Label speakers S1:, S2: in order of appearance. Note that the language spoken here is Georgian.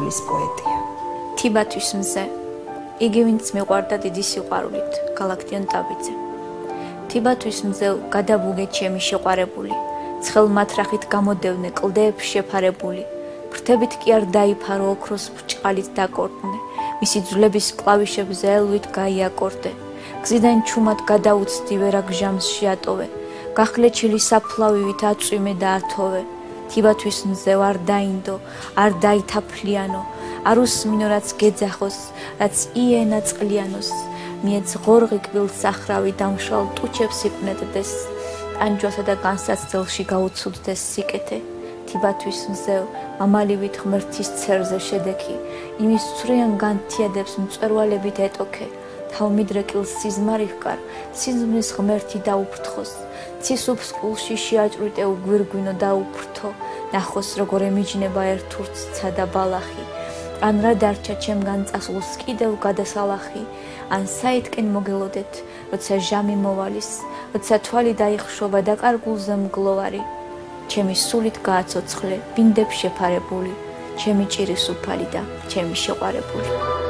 S1: თბილისის პოეტია.
S2: თიბათვის მზე, იგი ვინც მიყვარდა დიდი სიყვარულით, გალაქტიონ ტაბიძე. თიბათვის მზევ გადაბუგე ჩემი შეყვარებული, ცხელ მათრახით გამოდევნე კლდეებს შეფარებული, ფრთებით კი არ დაიფარო ოქროს ბრჭყალით დაკორდნე, მისი ძვლების კლავიშებზე ელვით გაიაკორდე, გზიდან ჩუმად გადაუცდი ვერა გჟამს შეატოვე, გახლეჩილი საფლავივით აწვიმე და ათოვე. თიბათვის მზევ არ დაინდო, არ დაითაფლიანო, არ უსმინო რაც გეძახოს, რაც იენა წყლიანოს, მიეც ღორღი კბილ სახრავი დამშვალ ტუჩებს იპნედდეს, ტანჯვასა და განსაცდელში გაუცუდდეს სიკეთე. თიბათვის მზევ მამალივით ღმერთის ცერზე შედექი, იმის ცვრიან განთიადებს მწვერვალებით ეტოქე, თავმიდრეკილ სიზმარი ჰკარ, სიზმრის ღმერთი დაუფრთხოს, ცისუფს კულში შეაჭვრიტე უგვირგვინო დაუფრთო, ნახოს როგორ ემიჯნება ერთ ურცცა და ბალახი, ან რა დარჩა ჩემგან წასულს კიდევ გადასალახი, ან საითკენ მოგელოდეთ, როცა ჟამი მოვალის, როცა თვალი დაიხშობა და კარგულზე მგლოვარი, ჩემი სულით გააცოცხლე, ბინდებ შეფარებული, ჩემი ჭირი სუფალი და ჩემი შეყვარებული.